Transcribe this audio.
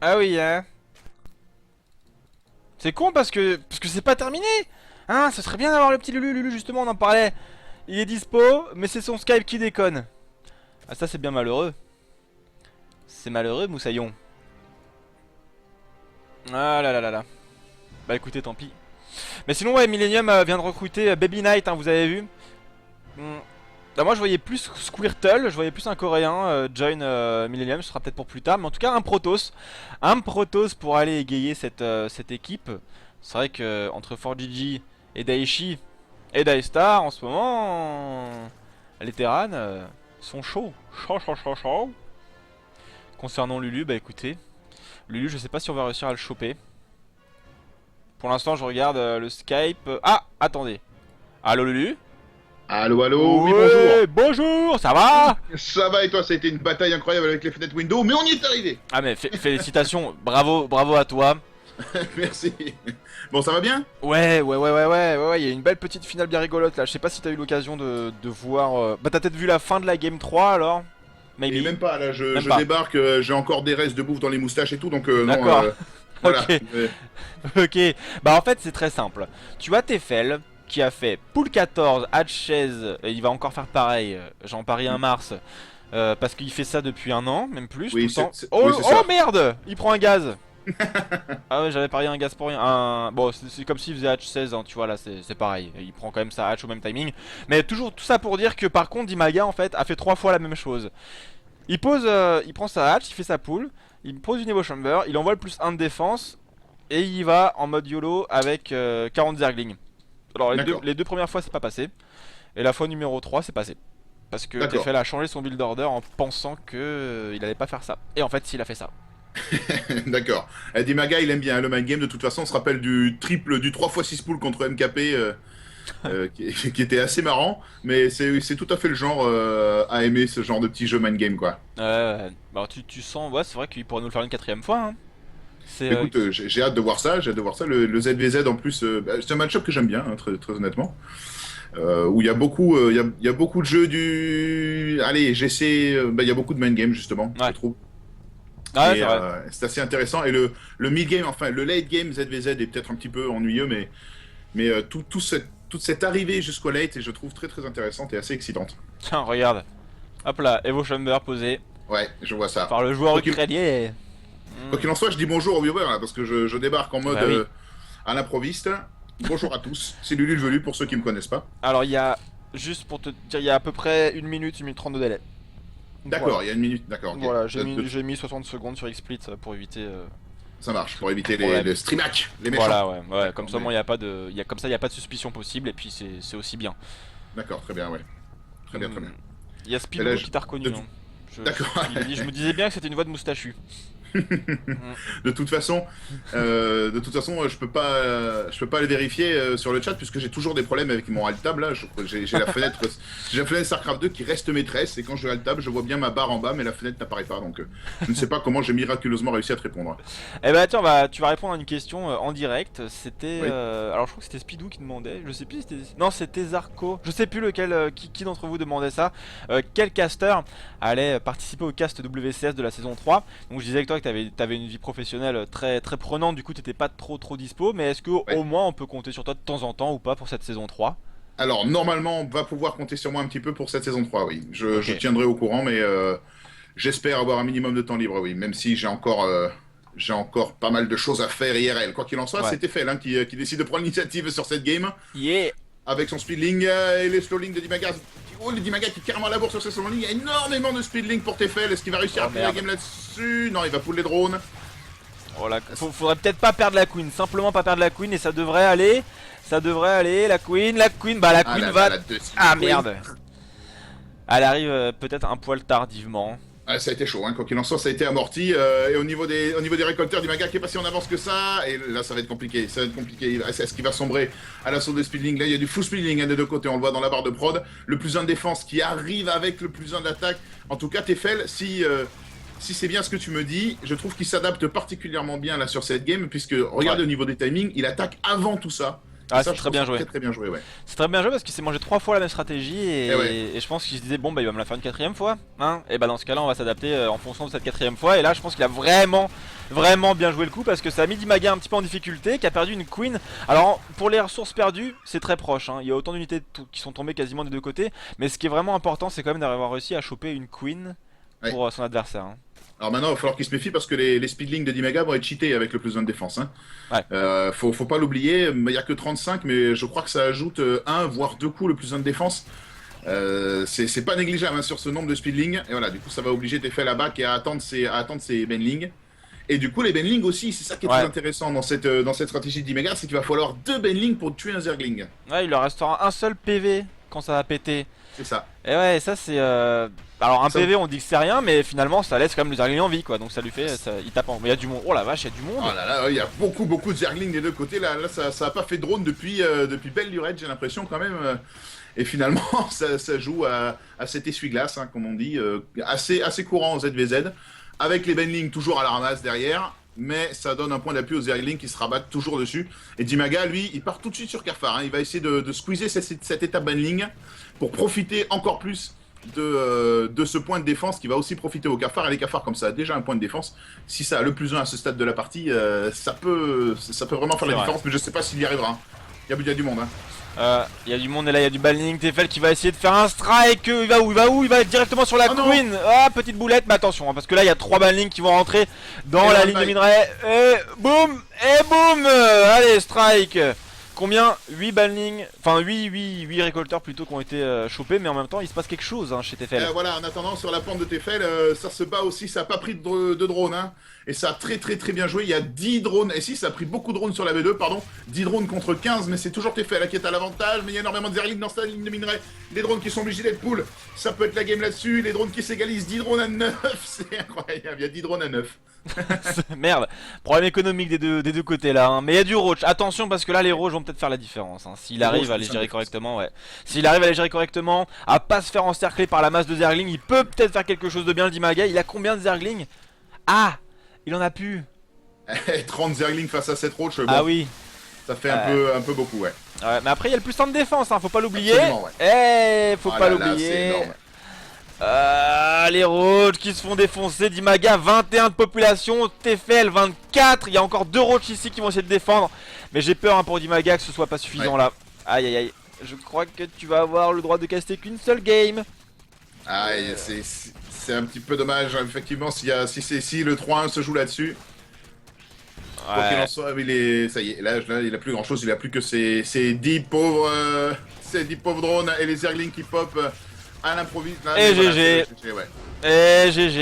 Ah oui, hein. C'est con parce que c'est pas terminé. Hein, ce serait bien d'avoir le petit Lulu. Lulu, justement, on en parlait. Il est dispo, mais c'est son Skype qui déconne. Ah, ça, c'est bien malheureux. C'est malheureux, Moussaillon. Ah là là là là. Bah écoutez, tant pis. Mais sinon, ouais, Millennium vient de recruter Baby Knight, hein, vous avez vu. Bah, moi, je voyais plus Squirtle, je voyais plus un coréen join Millennium, ce sera peut-être pour plus tard. Mais en tout cas, un Protoss. Un Protoss pour aller égayer cette équipe. C'est vrai que entre 4GG et Daichi et Daestar, en ce moment, les Terran sont chauds. Chaud. Concernant Lulu, bah écoutez, Lulu, je sais pas si on va réussir à le choper. Pour l'instant, je regarde le Skype. Ah, attendez. Allô Lulu? Allô, allô, oui, Ouais, bonjour. bonjour, ça va? Ça va et toi, ça a été une bataille incroyable avec les fenêtres Windows, mais on y est arrivé. Ah mais félicitations, bravo à toi. Merci. Bon, ça va bien? Ouais, il y a une belle petite finale bien rigolote là. Je sais pas si t'as eu l'occasion de voir. Bah t'as peut-être vu la fin de la game 3 alors? Et Maybe. même pas, là, Même je pas. débarque, j'ai encore des restes de bouffe dans les moustaches et tout, donc non, D'accord. voilà. Ok. Ok. Bah en fait c'est très simple. Tu as Tefel qui a fait pool 14, Hatch 16, et il va encore faire pareil, j'en parie un Mars. Parce qu'il fait ça depuis un an, même plus, tout Oui, le temps. oui, Oh, c'est oh ça. merde! Il prend un gaz! Ah ouais, j'avais parié un gaz pour rien. Bon, c'est comme s'il faisait Hatch 16, hein, tu vois, là c'est pareil. Il prend quand même sa Hatch au même timing. Mais toujours tout ça pour dire que par contre, Dimaga en fait a fait 3 fois la même chose. Il prend sa Hatch, il fait sa pool, il pose une Evo Chamber, il envoie le plus 1 de défense, et il y va en mode YOLO avec 40 Zerglings. Alors D'accord, les deux premières fois c'est pas passé, et la fois numéro 3 c'est passé. Parce que d'accord, Tefel a changé son build order en pensant que il allait pas faire ça. Et en fait, s'il a fait ça. d'accord. Dimaga, il aime bien hein, le mind game, de toute façon, on se rappelle du triple, du 3x6 pool contre MKP, qui était assez marrant, mais c'est tout à fait le genre à aimer ce genre de petit jeu mind game, quoi. Bah tu sens, ouais, c'est vrai qu'il pourrait nous le faire une quatrième fois. Hein. C'est Écoute, j'ai hâte de voir ça, j'ai hâte de voir ça. Le ZVZ en plus, bah, c'est un match-up que j'aime bien, hein, très, très honnêtement. Où il y a beaucoup, il y a beaucoup de jeux du. Allez, j'essaie. Bah, il y a beaucoup de main game justement, je ouais. trouve. Ah ouais, Et c'est vrai. c'est assez intéressant. Et le mid game, enfin le late game ZVZ est peut-être un petit peu ennuyeux, mais toute cette arrivée jusqu'au late, et je trouve très très intéressante et assez excitante. Tiens, regarde. Hop là, Evo Chamber posé Ouais, je vois ça. par le joueur Quoi qu'il ukrainien. quoi qu'il en soit, je dis bonjour aux viewers là, parce que je débarque en mode Bah oui. à l'improviste. Bonjour à tous, c'est Lulu le Velu pour ceux qui me connaissent pas. Alors il y a, juste pour te dire, il y a à peu près 1 30 de délai. Voilà. D'accord, il y a une minute, d'accord, ok. Voilà, De- j'ai mis 60 secondes sur XSplit pour éviter Ça marche, pour éviter problème. les streamacs, les méchants. Voilà, ouais, comme D'accord, ça, moi, il y a pas de, comme ça, il y a pas de suspicion possible, et puis c'est aussi bien. d'accord, très bien, ouais. Très bien, très bien. Il y a Et là, Spilou qui t'a reconnu. Hein. D'accord. Je me disais bien que c'était une voix de moustachu. Mm. De toute façon, je peux pas le vérifier sur le chat puisque j'ai toujours des problèmes avec mon alt tab là. J'ai la fenêtre, j'ai la fenêtre Starcraft 2 qui reste maîtresse et quand je alt tab, je vois bien ma barre en bas, mais la fenêtre n'apparaît pas. Donc, je ne sais pas comment j'ai miraculeusement réussi à te répondre. Eh ben tiens, tu vas répondre à une question en direct. C'était, Oui. alors je crois que c'était Spidou qui demandait. Je sais plus, si c'était, non, c'était Zarco. Je sais plus lequel, qui d'entre vous demandait ça. Quel caster allait participer au cast WCS de la saison 3. Donc je disais que toi que t'avais une vie professionnelle très très prenante. Du coup, t'étais pas trop dispo. Mais est-ce que Ouais. au moins on peut compter sur toi de temps en temps ou pas pour cette saison 3? Alors normalement, on va pouvoir compter sur moi un petit peu pour cette saison 3. Oui. Ok. Je tiendrai au courant, mais j'espère avoir un minimum de temps libre. Oui, même si j'ai encore pas mal de choses à faire IRL. Quoi qu'il en soit, Ouais. c'était Fel hein, qui décide de prendre l'initiative sur cette game. Yeah. Avec son speedling et les slowlings de Dimaga. Oh, le Dimaga qui est carrément à la bourse sur ses slowlings. Il y a énormément de speedling pour Tefel. Est-ce qu'il va réussir Oh à finir la merde. game là-dessus? Non, il va pull les drones. Oh là, faudrait peut-être pas perdre la queen, simplement pas perdre la queen et ça devrait aller. Ça devrait aller, la queen, bah la Ah queen là va. là, la deuxième Ah queen. merde. Elle arrive peut-être un poil tardivement. Ah, ça a été chaud, hein. Quoi qu'il en soit, ça a été amorti. Et au niveau des récolteurs, Dimaga qui est pas si en avance que ça. Et là, ça va être compliqué. Ça va être compliqué. Est-ce qu'il va sombrer à l'assaut des speedling? Là, il y a du full speedling hein, des deux côtés. On le voit dans la barre de prod. Le plus 1 de défense qui arrive avec le plus 1 d'attaque. En tout cas, Tefel, si c'est bien ce que tu me dis, je trouve qu'il s'adapte particulièrement bien là sur cette game, puisque regarde Ouais. au niveau des timings, il attaque avant tout ça. Et Ah, ça, c'est je très trouve bien ça joué. très très bien joué, ouais. C'est très bien joué parce qu'il s'est mangé 3 fois la même stratégie Et ouais. et je pense qu'il se disait bon bah il va me la faire une quatrième fois. Hein, et bah dans ce cas là on va s'adapter en fonction de cette quatrième fois. Et là je pense qu'il a vraiment vraiment bien joué le coup parce que ça a mis Dimaga un petit peu en difficulté, qui a perdu une queen. Alors pour les ressources perdues, c'est très proche, hein. Il y a autant d'unités qui sont tombées quasiment des deux côtés, mais ce qui est vraiment important, c'est quand même d'avoir réussi à choper une queen Ouais. pour son adversaire, hein. Alors maintenant, il va falloir qu'il se méfie parce que les speedlings de Dimaga vont être cheatés avec le plus 1 de défense. Hein. Ouais. Faut pas l'oublier, il n'y a que 35, mais je crois que ça ajoute un voire deux coups le plus 1 de défense. C'est pas négligeable hein, sur ce nombre de speedlings. Et voilà, du coup, ça va obliger Tefel à back et à attendre ses banlings. Et du coup, les banlings aussi, c'est ça qui est très Ouais. intéressant dans cette stratégie de Dimaga, c'est qu'il va falloir deux banlings pour tuer un Zergling. Ouais, il leur restera un seul PV quand ça va péter. C'est ça. Et ouais, ça c'est. Alors un Ça- PV, on dit que c'est rien, mais finalement ça laisse quand même le Zergling en vie, quoi. Donc ça lui fait. Il tape en. Mais il y a du monde. Oh la vache, il y a du monde. Oh là là, il y a beaucoup de Zerglings des deux côtés. Là, ça a pas fait drone depuis belle lurette, j'ai l'impression quand même. Et finalement, ça joue à cet essuie-glace, hein, comme on dit, assez courant en ZVZ, avec les Benling toujours à la ramasse derrière, mais ça donne un point d'appui aux Zerglings qui se rabattent toujours dessus. Et Dimaga, lui, il part tout de suite sur Carfar. Hein. Il va essayer de squeezer cette étape Benling pour profiter encore plus de ce point de défense qui va aussi profiter au Cafard. Et les Cafards, comme ça a déjà un point de défense, si ça a le plus 1 à ce stade de la partie, ça peut vraiment faire la différence, mais je sais pas s'il y arrivera. Hein. Il y a du monde. Hein. Il y a du monde et là il y a du banning. Tefel qui va essayer de faire un strike. Il va où? Il va directement sur la Oh non. queen. Ah, petite boulette, mais attention, hein, parce que là il y a 3 banning qui vont rentrer dans Et la là, ligne de bye. minerai. Et boum! Et boum! Allez, strike! Combien? 8 banning, enfin 8 récolteurs plutôt qui ont été chopés, mais en même temps il se passe quelque chose hein, chez Tefel. Voilà, en attendant, sur la pente de Tefel, ça se bat aussi, ça a pas pris de drone, hein, et ça a très bien joué, il y a 10 drones, et si, ça a pris beaucoup de drones sur la V2, pardon, 10 drones contre 15, mais c'est toujours Tefel hein, qui est à l'avantage, mais il y a énormément de Zerglings dans sa ligne de minerai, les drones qui sont obligés d'être pull, ça peut être la game là-dessus, les drones qui s'égalisent, 10 drones à 9, c'est incroyable, il y a 10 drones à 9. Merde, problème économique des deux côtés là, hein. Mais il y a du roach, attention parce que là les roach vont peut-être faire la différence hein. S'il Les arrive roach à font les ça, gérer mais- correctement, ouais. S'il arrive à les gérer correctement, à pas se faire encercler par la masse de Zergling, il peut peut-être faire quelque chose de bien le Dimaga. Il a combien de Zergling? Ah, il en a plus. 30 Zerglings face à 7 roach, bon, Ah oui. ça fait un peu beaucoup, ouais. Ouais, mais après il y a le plus 1 de défense, hein, faut pas l'oublier. Absolument, Eh, faut Ah pas là là, c'est l'oublier. énorme. Les roach qui se font défoncer, Dimaga 21 de population, Tefel 24, il y a encore 2 roach ici qui vont essayer de défendre. Mais j'ai peur hein, pour Dimaga que ce soit pas suffisant Ouais. là. Aïe aïe aïe, je crois que tu vas avoir le droit de caster qu'une seule game. Ah, et c'est un petit peu dommage, hein, effectivement, si le 3-1 se joue là-dessus. Quoi qu'il en soit, ça y est, là, il a plus grand chose, il a plus que ces 10 pauvres, drones et les Zerglings qui pop à l'improviste. Et GG. Ouais. Et GG.